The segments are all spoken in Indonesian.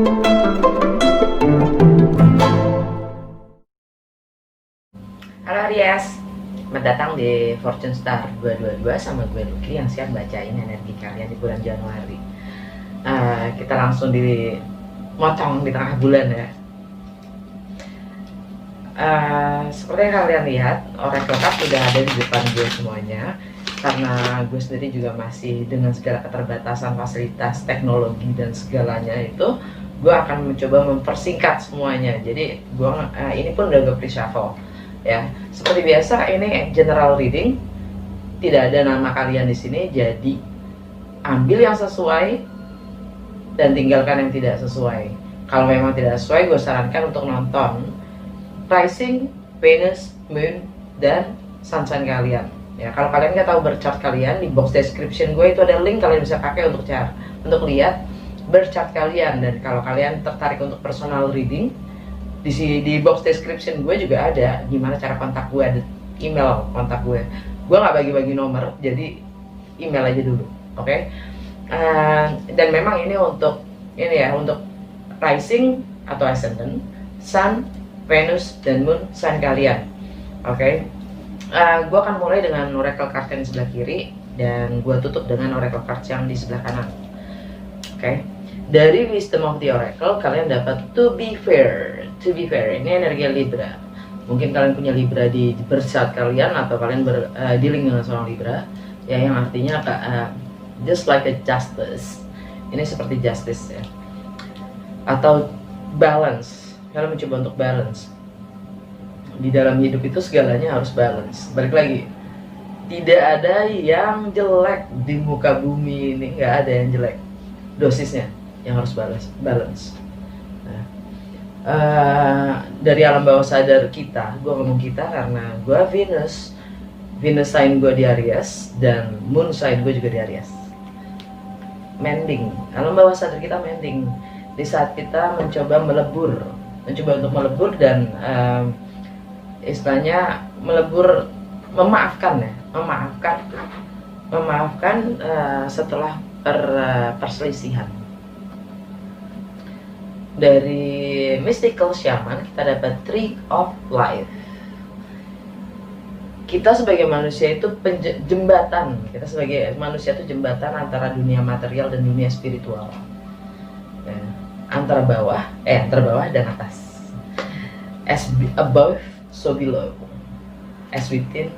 Halo Aries, selamat datang di Fortune Star 222 sama gue Lucky yang siap bacain energi kalian di bulan Januari. Kita langsung di mocong di tengah bulan ya. Seperti yang kalian lihat, Oracle Card sudah ada di depan gue semuanya. Karena gue sendiri juga masih dengan segala keterbatasan fasilitas teknologi dan segalanya itu, gue akan mencoba mempersingkat semuanya. Jadi gue ini pun udah gue pre-shuffle ya. Seperti biasa ini general reading, tidak ada nama kalian di sini, jadi ambil yang sesuai dan tinggalkan yang tidak sesuai. Kalau memang tidak sesuai, gue sarankan untuk nonton Rising, Venus, Moon, dan Sun sign kalian. Ya, kalau kalian nggak tahu birth kalian, di box description gue itu ada link kalian bisa pakai untuk lihat birth kalian. Dan kalau kalian tertarik untuk personal reading, di box description gue juga ada gimana cara kontak gue, ada email kontak gue. Gue nggak bagi-bagi nomor, jadi email aja dulu, oke? Dan memang ini untuk rising atau ascendant, sun, Venus, dan moon sign kalian, oke? Gue akan mulai dengan oracle card yang di sebelah kiri dan gue tutup dengan oracle card yang di sebelah kanan, oke? Dari wisdom of the oracle kalian dapat to be fair. Ini energi Libra. Mungkin kalian punya Libra di birth chart kalian, atau kalian dealing dengan seorang Libra ya, yang artinya just like a justice. Ini seperti justice ya, atau balance. Kalian mencoba untuk balance. Di dalam hidup itu segalanya harus balance. Balik lagi, tidak ada yang jelek di muka bumi ini, nggak ada yang jelek. Dosisnya yang harus balance. Nah, dari alam bawah sadar kita, gue ngomong kita karena gue Venus sign gue di Aries dan Moon sign gue juga di Aries. Mending, alam bawah sadar kita mending di saat kita mencoba untuk melebur dan istilahnya melebur, memaafkan setelah perselisihan. Dari mystical shaman kita dapat Tree of Life. Kita sebagai manusia itu jembatan. Kita sebagai manusia itu jembatan antara dunia material dan dunia spiritual. Antara bawah dan atas. As above, so below. As within,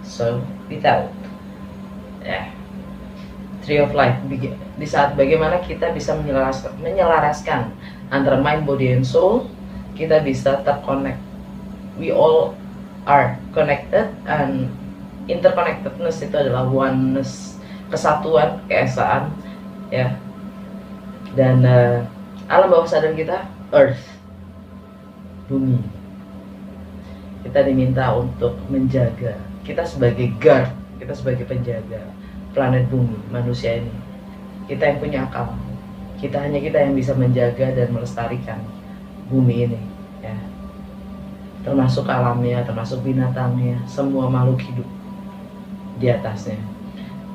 so without. Tree of Life, di saat bagaimana kita bisa menyelaraskan antara mind, body, and soul, kita bisa terconnect. We all are connected, and interconnectedness itu adalah oneness, kesatuan, keesaan ya. Dan alam bawah sadar kita, earth, bumi, kita diminta untuk menjaga. Kita sebagai guard, kita sebagai penjaga planet bumi, manusia ini. Kita yang punya akal, hanya kita yang bisa menjaga dan melestarikan bumi ini ya. Termasuk alamnya, termasuk binatangnya, semua makhluk hidup di atasnya.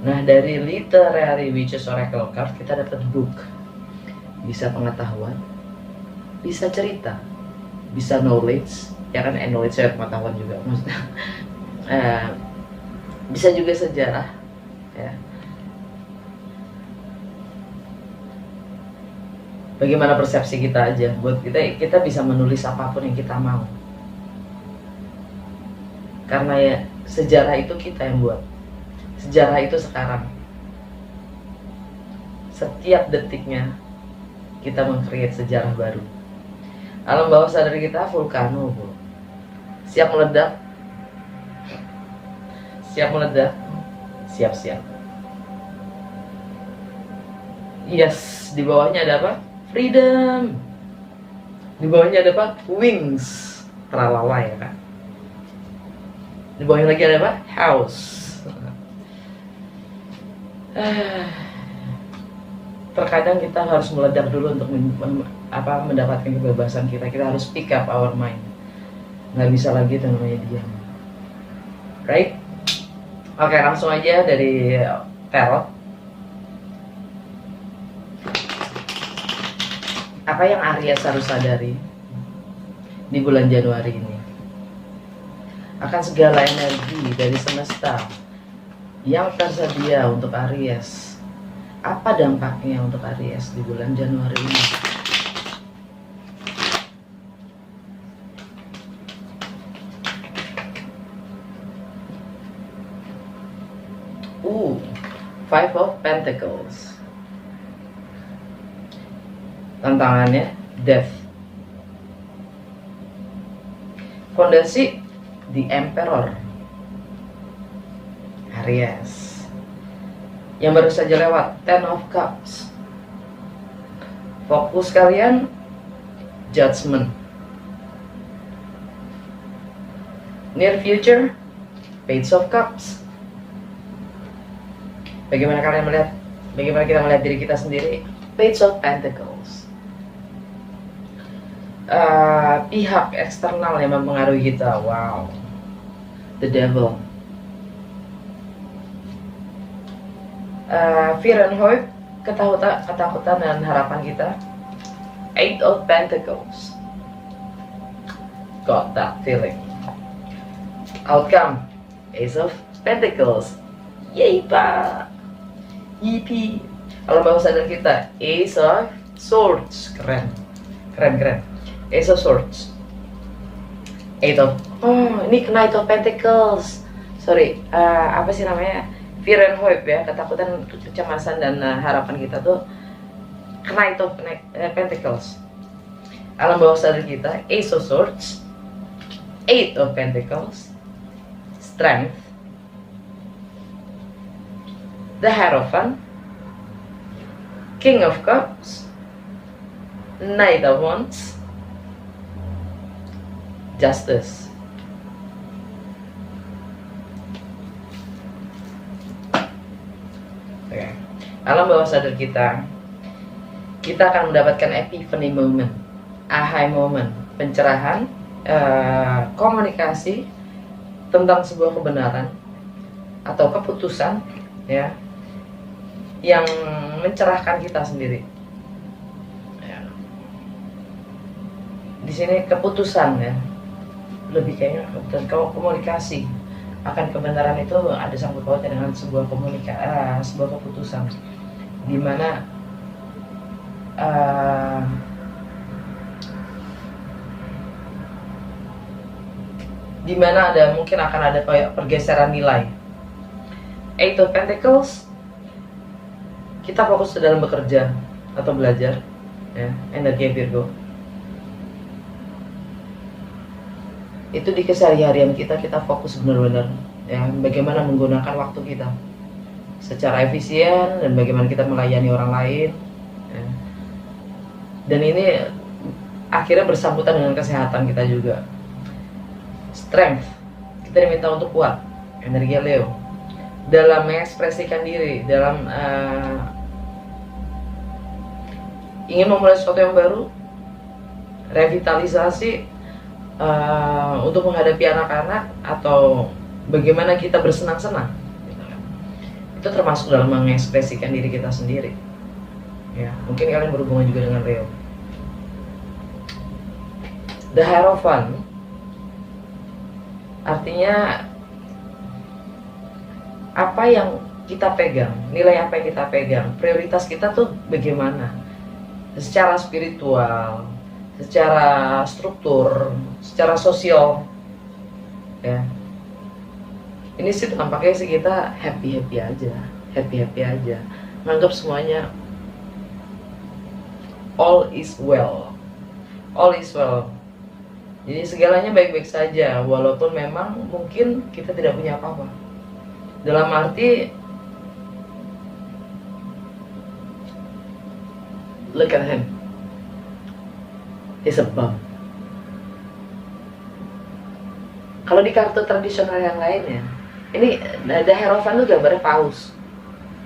Nah, dari literary witches oracle card kita dapat book. Bisa pengetahuan, bisa cerita, bisa knowledge, ya kan, knowledge saya pengetahuan juga maksudnya. Bisa juga sejarah ya. Bagaimana persepsi kita aja, buat kita bisa menulis apapun yang kita mau, karena ya sejarah itu kita yang buat. Sejarah itu sekarang, setiap detiknya kita meng-create sejarah baru. Alam bawah sadar kita vulkano, bro. Siap meledak, siap-siap. Yes, di bawahnya ada apa? Freedom. Di bawahnya ada apa? Wings. Tralala ya kan. Di bawahnya lagi ada apa? House. Terkadang kita harus meledak dulu untuk mendapatkan kebebasan kita. Kita harus pick up our mind. Nggak bisa lagi itu namanya diam. Right? Oke, langsung aja dari tarot. Apa yang Aries harus sadari di bulan Januari ini? Akan segala energi dari semesta yang tersedia untuk Aries. Apa dampaknya untuk Aries di bulan Januari ini? Five of Pentacles. Tantangannya Death. Fondasi The Emperor. Aries. Yang baru saja lewat Ten of Cups. Fokus kalian Judgment. Near future Page of Cups. Bagaimana kalian melihat, bagaimana kita melihat diri kita sendiri? Page of Pentacles. Pihak eksternal yang mempengaruhi kita. Wow. The Devil. Fear and hope, ketakutan dan harapan kita. Eight of Pentacles. Got that feeling. Outcome, Ace of Pentacles. Yay pak. EP. Alam bawah sadar kita, Ace of Swords. Keren. Ace of Swords. Eight of, ini Knight of Pentacles. Sorry, apa sih namanya? Fear and hope ya, ketakutan, kecemasan dan harapan kita tuh Knight of Pentacles. Alam bawah sadar kita, Ace of Swords, Eight of Pentacles, Strength, The Hierophant, King of Cups, Knight of Wands, Justice. Okay. Alam bawah sadar kita akan mendapatkan epiphany moment, aha moment, pencerahan, komunikasi tentang sebuah kebenaran atau keputusan, ya, yang mencerahkan kita sendiri. Ya. Di sini keputusan ya, lebih kayaknya keputusan. Kalau komunikasi akan kebenaran itu ada sangkut pautnya dengan sebuah sebuah keputusan, di mana mungkin akan ada kayak pergeseran nilai. Eight of Pentacles, kita fokus dalam bekerja atau belajar, ya, energi Virgo. Itu di keseharian kita fokus benar-benar, ya, bagaimana menggunakan waktu kita secara efisien dan bagaimana kita melayani orang lain, ya. Dan ini akhirnya bersangkutan dengan kesehatan kita juga. Strength, kita diminta untuk kuat, energi Leo, dalam mengekspresikan diri, dalam ingin memulai sesuatu yang baru, revitalisasi, untuk menghadapi anak-anak, atau bagaimana kita bersenang-senang, itu termasuk dalam mengekspresikan diri kita sendiri, ya. Mungkin kalian berhubungan juga dengan Leo. The Hierophant artinya apa yang kita pegang, nilai apa yang kita pegang, prioritas kita tuh bagaimana, secara spiritual, secara struktur, secara sosial, ya. Ini sih tampaknya sih kita happy aja, menganggap semuanya all is well. Jadi segalanya baik-baik saja, walaupun memang mungkin kita tidak punya apa-apa. Dalam arti, look at him, he's a bum. Kalau di kartu tradisional yang lainnya, ini ada Hierophant tuh gambarnya paus.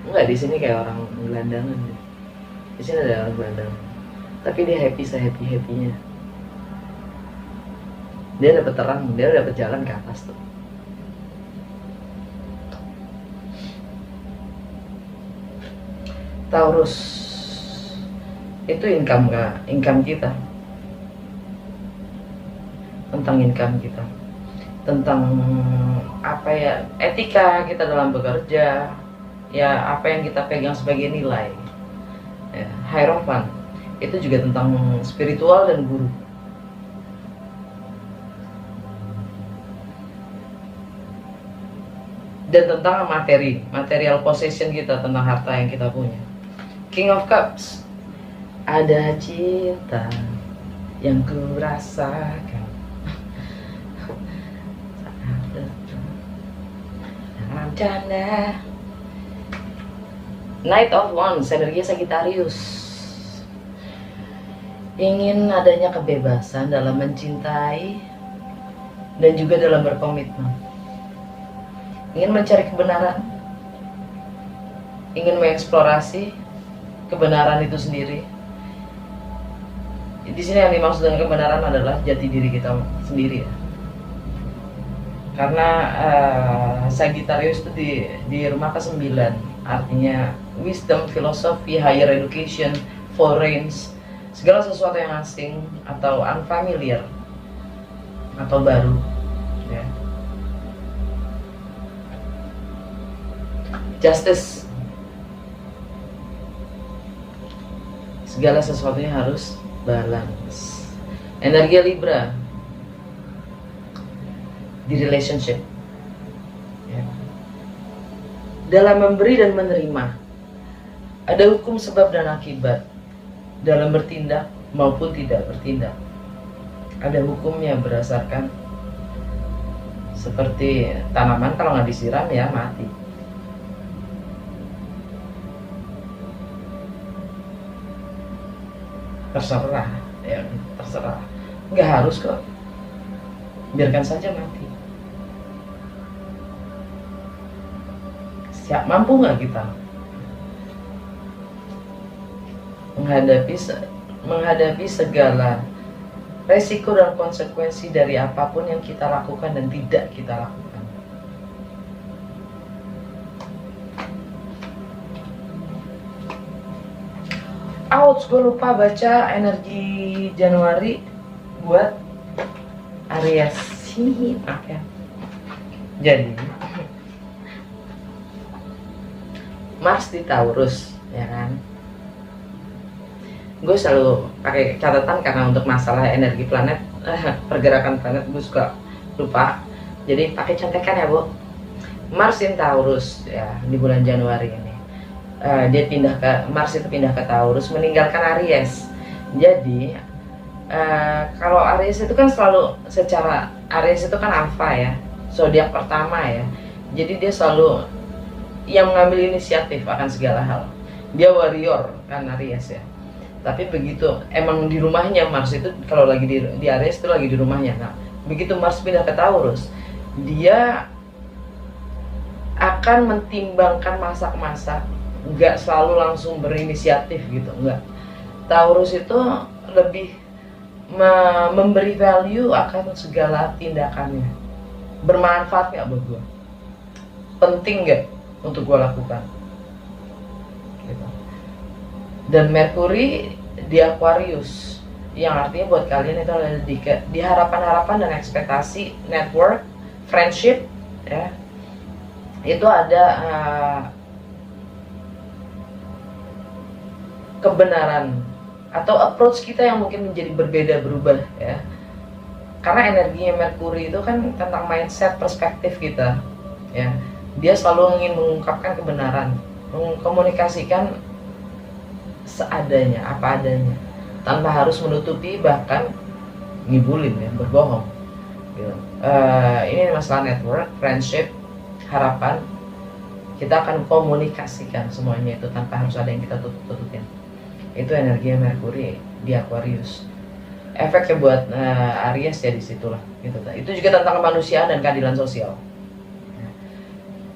Enggak, di sini kayak orang gelandangan. Di sini ada orang gelandangan, tapi dia happy, happy-nya. Dia dapat terang, dia dapat jalan ke atas tuh. Taurus, itu income kita, tentang income kita, tentang apa ya, etika kita dalam bekerja, ya apa yang kita pegang sebagai nilai, ya, Hierophant itu juga tentang spiritual dan guru. Dan tentang material possession kita, tentang harta yang kita punya. King of Cups, ada cinta yang kurasakan dalam canda. Knight of Wands, energi Sagittarius, ingin adanya kebebasan dalam mencintai dan juga dalam berkomitmen, ingin mencari kebenaran, ingin mengeksplorasi kebenaran itu sendiri. Di sini yang dimaksud dengan kebenaran adalah jati diri kita sendiri ya. Karena Sagittarius itu di rumah ke-9, artinya wisdom, philosophy, higher education, foreign, segala sesuatu yang asing atau unfamiliar atau baru ya. Justice, segala sesuatunya harus balance. Energi Libra, di relationship ya. Dalam memberi dan menerima ada hukum sebab dan akibat, dalam bertindak maupun tidak bertindak ada hukumnya, berdasarkan seperti tanaman kalau nggak disiram ya mati. Terserah ya, terserah, nggak harus kok, biarkan saja mati. Siap, mampu nggak kita menghadapi segala resiko dan konsekuensi dari apapun yang kita lakukan dan tidak kita lakukan. Ouch, gue lupa baca energi Januari buat Aries. Oke. Jadi Mars di Taurus ya kan. Gue selalu pakai catatan karena untuk masalah energi planet, pergerakan planet gue suka lupa. Jadi pakai contekan ya Bu. Mars in Taurus ya di bulan Januari ini. Dia pindah ke Mars, itu pindah ke Taurus, meninggalkan Aries. Jadi kalau Aries itu kan selalu secara, Aries itu kan alpha ya, zodiak pertama ya. Jadi dia selalu yang mengambil inisiatif akan segala hal. Dia warrior kan Aries ya. Tapi begitu emang di rumahnya Mars itu, kalau lagi di Aries itu lagi di rumahnya. Nah, begitu Mars pindah ke Taurus, dia akan mentimbangkan masak-masak, nggak selalu langsung berinisiatif gitu, nggak. Taurus itu lebih memberi value akan segala tindakannya. Bermanfaat nggak buat gue? Penting nggak untuk gue lakukan? Gitu. Dan Mercury di Aquarius, yang artinya buat kalian itu ada di harapan-harapan dan ekspektasi, network, friendship ya. Itu ada kebenaran atau approach kita yang mungkin menjadi berbeda, berubah ya. Karena energinya Mercury itu kan tentang mindset, perspektif kita ya. Dia selalu ingin mengungkapkan kebenaran, mengkomunikasikan seadanya, apa adanya, tanpa harus menutupi, bahkan ngibulin ya, berbohong gitu. Ini masalah network, friendship, harapan. Kita akan komunikasikan semuanya itu tanpa harus ada yang kita tutupin. Itu energi Mercury di Aquarius. Efeknya buat Aries ya disitulah gitu. Itu juga tentang kemanusiaan dan keadilan sosial.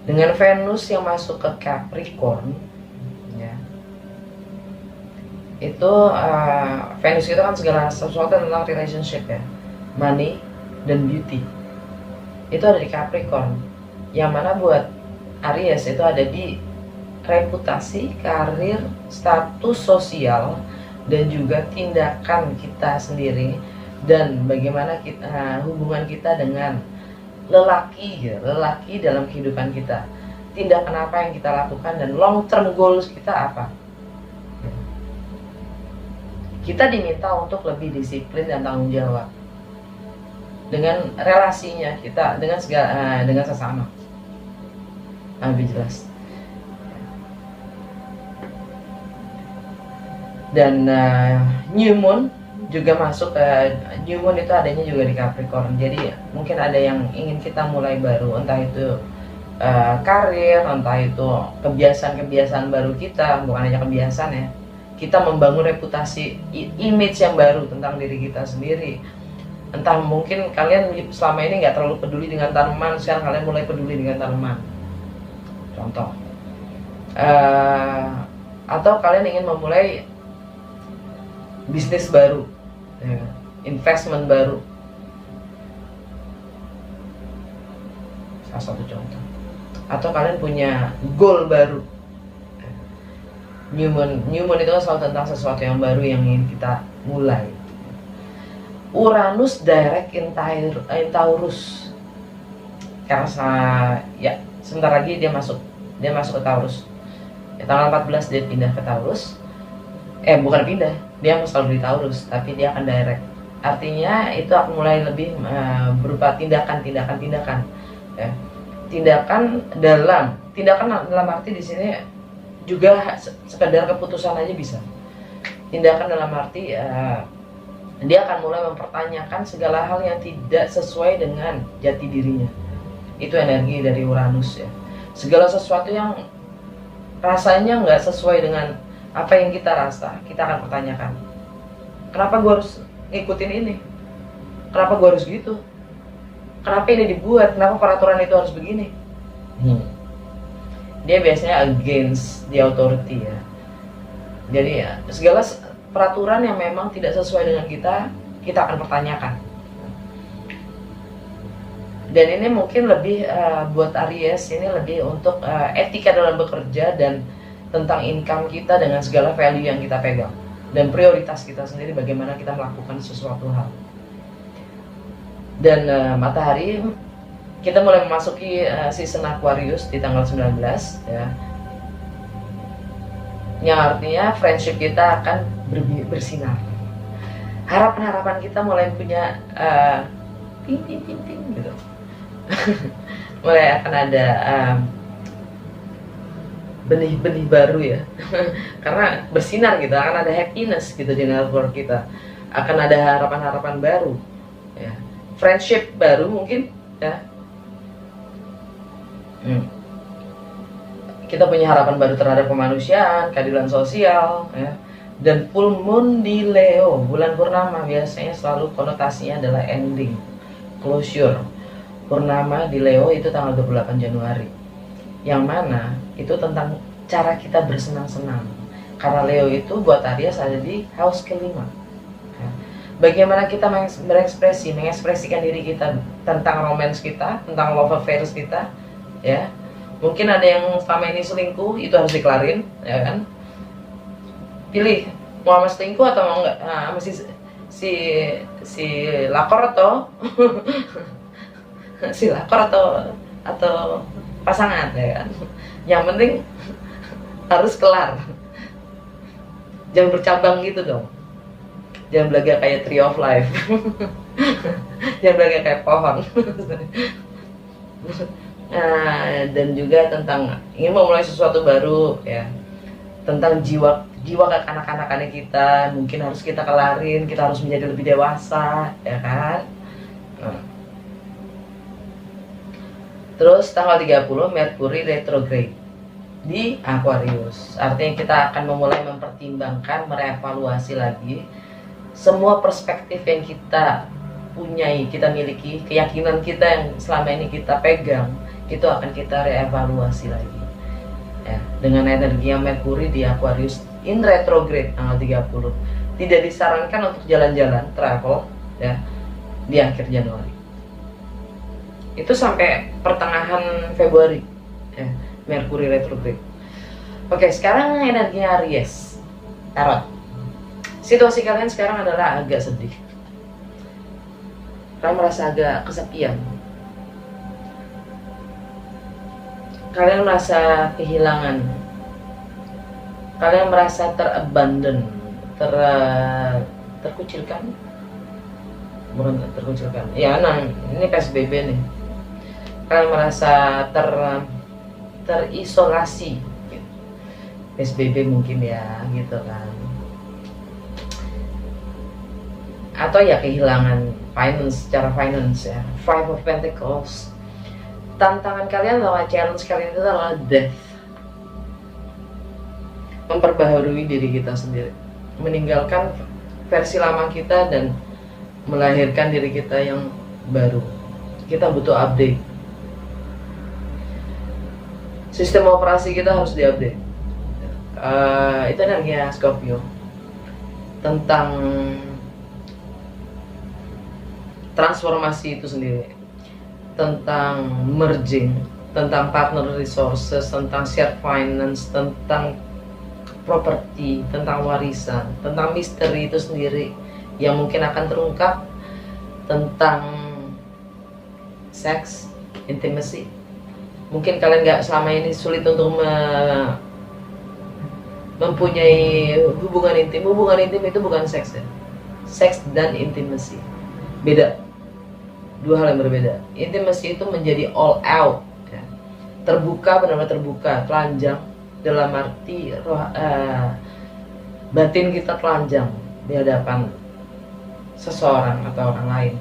Dengan Venus yang masuk ke Capricorn ya, itu Venus itu kan segala sesuatu tentang relationship ya, money dan beauty. Itu ada di Capricorn, yang mana buat Aries itu ada di reputasi, karir, status sosial, dan juga tindakan kita sendiri, dan bagaimana kita, hubungan kita dengan lelaki dalam kehidupan kita, tindakan apa yang kita lakukan, dan long term goals kita apa. Kita diminta untuk lebih disiplin dan tanggung jawab dengan relasinya kita dengan sesama. Lebih jelas. Dan new moon juga masuk. New moon itu adanya juga di Capricorn. Jadi mungkin ada yang ingin kita mulai baru, entah itu karir, entah itu kebiasaan-kebiasaan baru kita. Bukan hanya kebiasaan ya, kita membangun reputasi, image yang baru tentang diri kita sendiri. Entah mungkin kalian selama ini nggak terlalu peduli dengan tanaman, sekarang kalian mulai peduli dengan tanaman, contoh. Atau kalian ingin memulai bisnis baru, ya, investment baru, salah satu contoh. Atau kalian punya goal baru. New moon itu kan selalu tentang sesuatu yang baru yang ingin kita mulai. Uranus direct in Taurus. Karena ya sebentar lagi dia masuk ke Taurus. Ya, tanggal 14 dia pindah ke Taurus. Bukan pindah, dia selalu di Taurus, tapi dia akan direct. Artinya itu akan mulai lebih berupa tindakan. Ya. Tindakan dalam arti di sini juga sekedar keputusan aja bisa. Tindakan dalam arti dia akan mulai mempertanyakan segala hal yang tidak sesuai dengan jati dirinya. Itu energi dari Uranus ya. Segala sesuatu yang rasanya nggak sesuai dengan apa yang kita rasa, kita akan pertanyakan. Kenapa gue harus ngikutin ini? Kenapa gue harus gitu? Kenapa ini dibuat? Kenapa peraturan itu harus begini? Dia biasanya against the authority ya. Jadi ya, segala peraturan yang memang tidak sesuai dengan kita akan pertanyakan. Dan ini mungkin lebih buat Aries, ini lebih untuk etika dalam bekerja dan tentang income kita dengan segala value yang kita pegang. Dan prioritas kita sendiri, bagaimana kita melakukan sesuatu hal. Dan matahari, kita mulai memasuki season Aquarius di tanggal 19 ya. Yang artinya friendship kita akan bersinar. Harapan-harapan kita mulai punya ting gitu. Mulai akan ada benih-benih baru ya. Karena bersinar gitu, akan ada happiness gitu di network kita. Akan ada harapan-harapan baru ya. Friendship baru mungkin ya. Kita punya harapan baru terhadap kemanusiaan, keadilan sosial ya. Dan full moon di Leo, bulan purnama biasanya selalu konotasinya adalah ending, closure. Purnama di Leo itu tanggal 28 Januari. Yang mana itu tentang cara kita bersenang-senang. Karena Leo itu buat Aries ada di house kelima. Ya. Bagaimana kita mengekspresikan diri kita tentang romance kita, tentang love affairs kita, ya. Mungkin ada yang selama ini selingkuh, itu harus dikelarin, ya kan? Pilih mau sama selingkuh atau mau enggak, sama si lakor atau si lakor atau pasangan, ya kan? Yang penting harus kelar. Jangan bercabang gitu dong. Jangan belaga kayak tree of life. Jangan belaga kayak pohon. Dan juga tentang ingin memulai sesuatu baru ya, tentang jiwa kekanak-kanakannya kita, mungkin harus kita kelarin, kita harus menjadi lebih dewasa ya kan. Terus tanggal 30 Mercury retrograde di Aquarius, artinya kita akan memulai mempertimbangkan, merevaluasi lagi semua perspektif yang kita punyai, kita miliki, keyakinan kita yang selama ini kita pegang, itu akan kita reevaluasi lagi ya, dengan energi yang Mercury di Aquarius in retrograde tanggal 30. Tidak disarankan untuk jalan-jalan, travel ya, di akhir Januari. Itu sampai pertengahan Februari ya, Mercury retrograde. Oke, sekarang energinya Aries, Tarot. Situasi kalian sekarang adalah agak sedih. Kalian merasa agak kesepian. Kalian merasa kehilangan. Kalian merasa terabandon, terkucilkan. Bukan terkucilkan. Ya, nah, ini PSBB nih. Kalian merasa terisolasi. PSBB mungkin ya, gitu kan. Atau ya kehilangan finance, secara finance ya. Five of Pentacles. Tantangan kalian atau challenge kalian itu adalah death. Memperbaharui diri kita sendiri, meninggalkan versi lama kita dan melahirkan diri kita yang baru. Kita butuh update. Sistem operasi kita harus diupdate. Itu energinya Scorpio, tentang transformasi itu sendiri, tentang merging, tentang partner resources, tentang shared finance, tentang properti, tentang warisan, tentang misteri itu sendiri yang mungkin akan terungkap, tentang seks, intimacy. Mungkin kalian nggak selama ini sulit untuk mempunyai hubungan intim. Hubungan intim itu bukan seks ya. Seks dan intimacy beda, dua hal yang berbeda. Intimacy itu menjadi all out ya. Terbuka, benar-benar terbuka, telanjang, dalam arti batin kita telanjang di hadapan seseorang atau orang lain,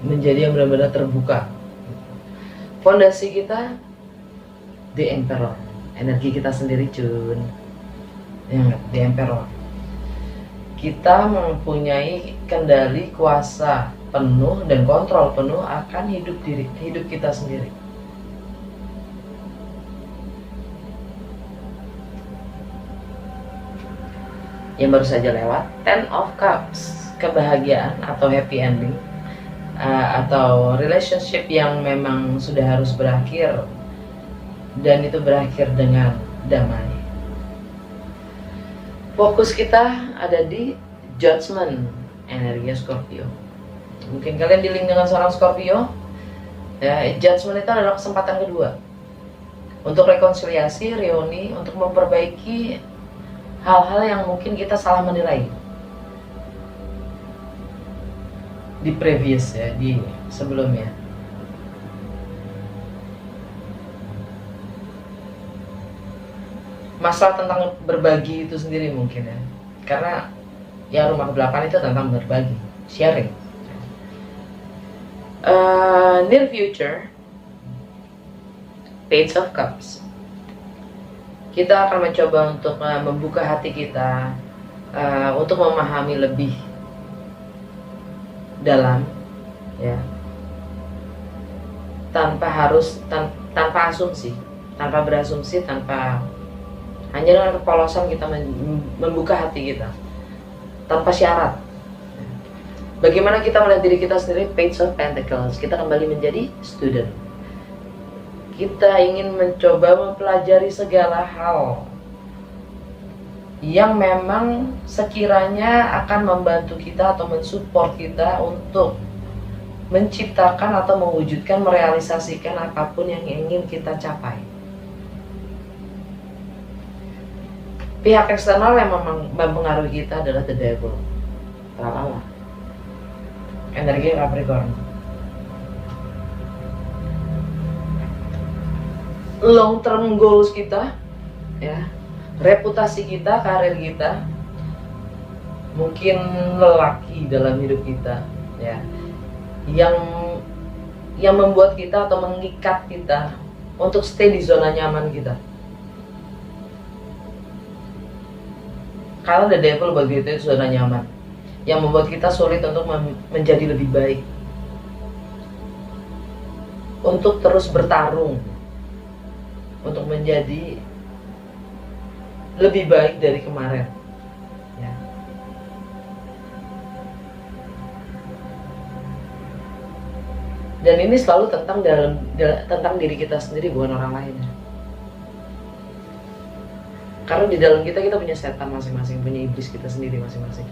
menjadi yang benar-benar terbuka. Fondasi kita The Emperor, energi kita sendiri Jun ya, The Emperor. Kita mempunyai kendali, kuasa penuh dan kontrol penuh akan hidup kita sendiri. Yang baru saja lewat, Ten of Cups, kebahagiaan atau happy ending, atau relationship yang memang sudah harus berakhir dan itu berakhir dengan damai. Fokus kita ada di Judgment, energi Scorpio. Mungkin kalian di link dengan seorang Scorpio ya. Judgment itu adalah kesempatan kedua untuk rekonsiliasi, reuni, untuk memperbaiki hal-hal yang mungkin kita salah menilai di previous ya, di sebelumnya. Masalah tentang berbagi itu sendiri mungkin ya, karena ya rumah ke-8 itu tentang berbagi, sharing. Near future, Page of Cups. Kita akan mencoba untuk membuka hati kita, untuk memahami lebih dalam ya, tanpa asumsi, tanpa berasumsi, tanpa hanya dengan kepolosan kita membuka hati kita tanpa syarat. Bagaimana kita melihat diri kita sendiri? Page of Pentacles. Kita kembali menjadi student. Kita ingin mencoba mempelajari segala hal yang memang sekiranya akan membantu kita atau mensupport kita untuk menciptakan atau mewujudkan, merealisasikan apapun yang ingin kita capai. Pihak eksternal yang mempengaruhi kita adalah the devil, Allah, energi Capricorn. Long term goals kita ya, reputasi kita, karir kita, mungkin lelaki dalam hidup kita ya, yang membuat kita atau mengikat kita untuk stay di zona nyaman kita. Karena the devil bagi itu zona nyaman yang membuat kita sulit untuk menjadi lebih baik, untuk terus bertarung, untuk menjadi lebih baik dari kemarin ya. Dan ini selalu tentang diri kita sendiri, bukan orang lain. Karena di dalam kita punya setan masing-masing, punya iblis kita sendiri masing-masing.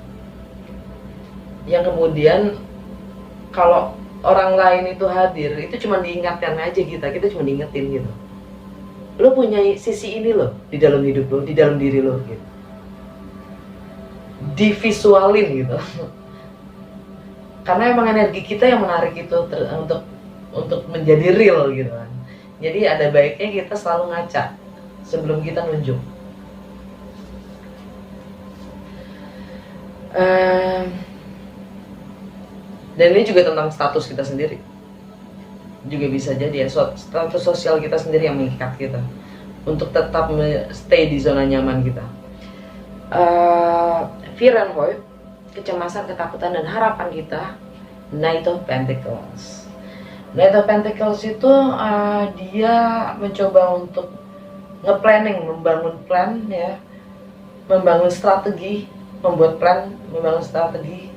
Yang kemudian kalau orang lain itu hadir, itu cuma diingatkan aja kita cuma diingetin gitu. Lo punya sisi ini loh di dalam hidup lo, di dalam diri lo gitu. Divisualin gitu. Karena emang energi kita yang menarik itu untuk menjadi real gitu kan. Jadi ada baiknya kita selalu ngaca sebelum kita nunjuk. Dan ini juga tentang status kita sendiri. Juga bisa jadi ya, status sosial kita sendiri yang mengikat kita untuk tetap stay di zona nyaman kita. Fear and void, kecemasan, ketakutan, dan harapan kita. Knight of Pentacles. Knight of Pentacles itu dia mencoba untuk nge-planning, membangun plan ya, membangun strategi, membuat plan, membangun strategi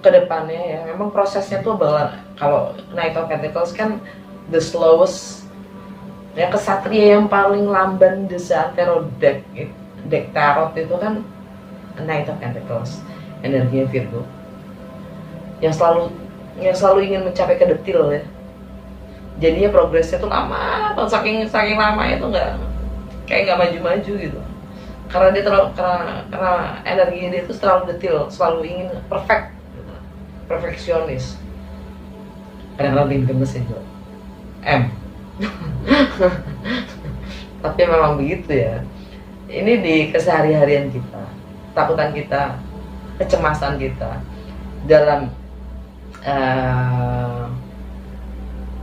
ke depannya ya. Memang prosesnya tuh bahwa kalau Knight of Pentacles kan the slowest ya, kesatria yang paling lamban di seantero deck tarot itu kan Knight of Pentacles, energinya Virgo yang selalu ingin mencapai ke detil ya. Jadinya progresnya tuh lama, saking lama itu nggak maju-maju gitu. Karena dia karena energinya dia itu terlalu detil, selalu ingin perfect gitu. Perfeksionis. Kadang-kadang bikin gemes ya, tapi memang begitu ya. Ini di kesehari-harian kita, takutan kita, kecemasan kita dalam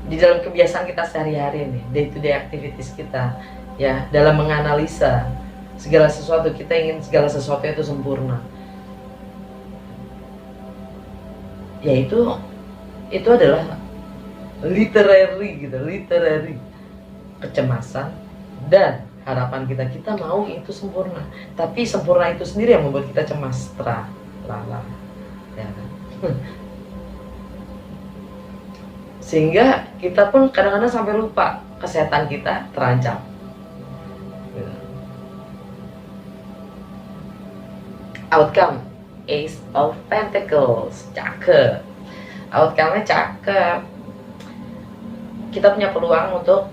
di dalam kebiasaan kita sehari-hari nih, day to day activities kita ya, dalam menganalisa segala sesuatu. Kita ingin segala sesuatu itu sempurna. Ya itu adalah literary kecemasan dan harapan kita mau itu sempurna, tapi sempurna itu sendiri yang membuat kita cemas, ya kan? Sehingga kita pun kadang-kadang sampai lupa kesehatan kita terancam. Outcome, Ace of Pentacles, cakep. Outcome-nya cakep. Kita punya peluang untuk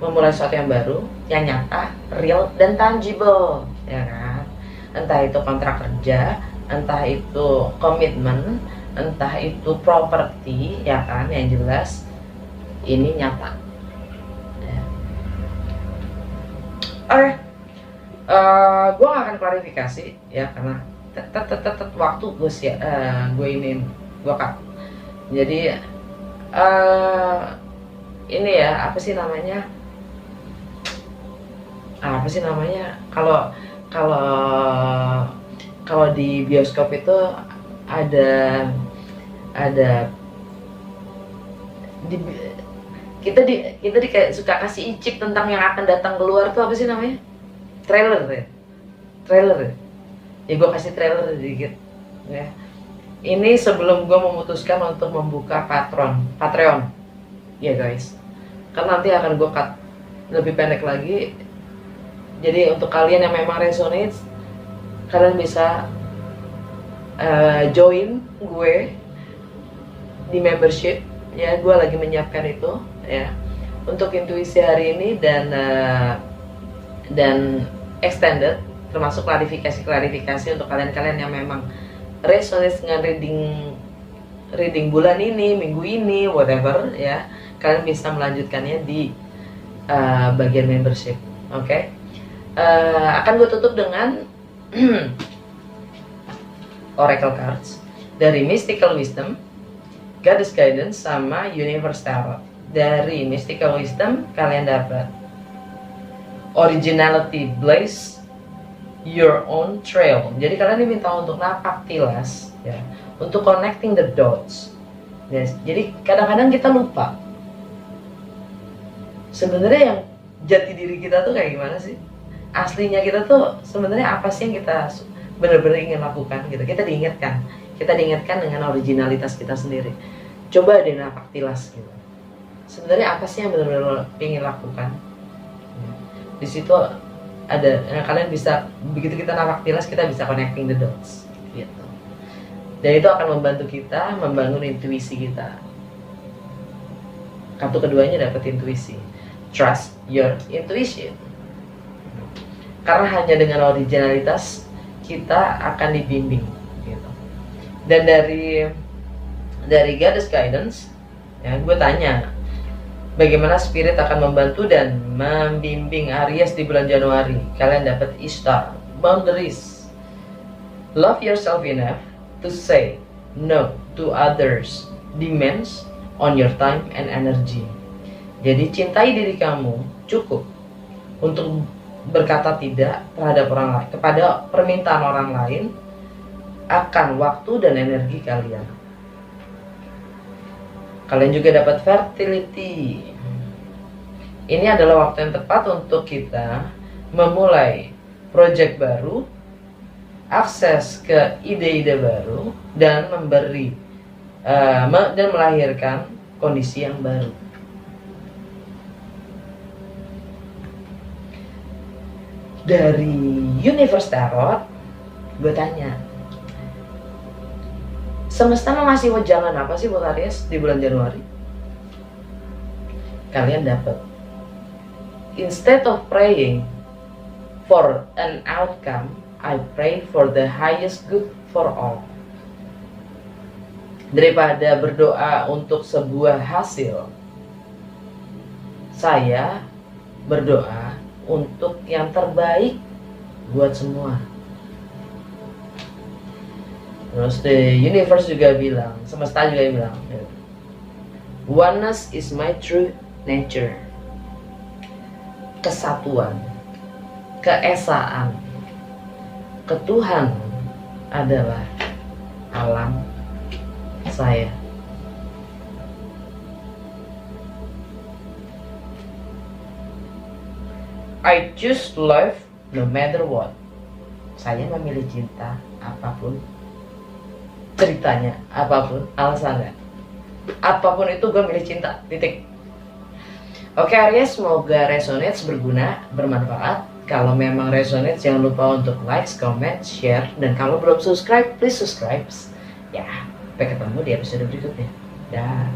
memulai sesuatu yang baru, yang nyata, real, dan tangible, ya kan? Entah itu kontrak kerja, entah itu komitmen, entah itu properti, ya kan? Yang jelas ini nyata. Ya. Oke, gue gak akan klarifikasi ya, karena waktu gue cut. Jadi ini ya, apa sih namanya kalau di bioskop itu ada kita kayak suka kasih incip tentang yang akan datang keluar tuh, apa sih namanya, trailer ya gue kasih trailer sedikit ya. Ini sebelum gue memutuskan untuk membuka Patreon ya guys, kan nanti akan gue cut lebih pendek lagi. Jadi untuk kalian yang memang resonate, kalian bisa join gue di membership ya. Gue lagi menyiapkan itu ya untuk intuisi hari ini dan extended, termasuk klarifikasi untuk kalian yang memang resonate dengan reading bulan ini, minggu ini, whatever ya. Kalian bisa melanjutkannya di bagian membership. Oke. Akan gue tutup dengan Oracle cards dari Mystical Wisdom, Goddess Guidance, sama Universe Tarot. Dari Mystical Wisdom kalian dapat Originality, Blaze Your Own Trail. Jadi kalian diminta untuk napak tilas ya, untuk connecting the dots. Yes. Jadi kadang-kadang kita lupa sebenarnya yang jati diri kita tuh kayak gimana sih, aslinya kita tuh sebenarnya apa sih yang kita benar-benar ingin lakukan gitu. Kita diingatkan dengan originalitas kita sendiri. Coba deh napak tilas gitu, sebenarnya apa sih yang benar-benar ingin lakukan. Di situ kalian bisa, begitu kita nafaktilas kita bisa connecting the dots gitu. Dan itu akan membantu kita membangun intuisi kita. Kartu keduanya dapat intuisi. Trust your intuition. Karena hanya dengan originalitas kita akan dibimbing gitu. Dan dari Goddess Guidance ya, gue tanya bagaimana spirit akan membantu dan membimbing Aries di bulan Januari. Kalian dapat Ishtar, boundaries. Love yourself enough to say no to others' demands on your time and energy. Jadi cintai diri kamu cukup untuk berkata tidak terhadap orang lain, kepada permintaan orang lain akan waktu dan energi kalian. Kalian juga dapat fertility. Ini adalah waktu yang tepat untuk kita memulai project baru, akses ke ide-ide baru, dan dan melahirkan kondisi yang baru. Dari Universe Tarot, gue tanya, semesta mengasih wejangan apa sih buat Aries di bulan Januari? Kalian dapat, instead of praying for an outcome, I pray for the highest good for all. Daripada berdoa untuk sebuah hasil, saya berdoa untuk yang terbaik buat semua. Terus the universe juga bilang, semesta juga bilang, oneness is my true nature. Kesatuan, keesaan, ketuhan adalah alam saya. I choose love no matter what. Saya memilih cinta apapun ceritanya, apapun alasannya, apapun itu gue milih cinta, titik. Oke Aries, semoga resonate, berguna, bermanfaat. Kalau memang resonate, jangan lupa untuk like, comment, share, dan kalau belum subscribe, please subscribe. Ya, sampai ketemu di episode berikutnya. Dah.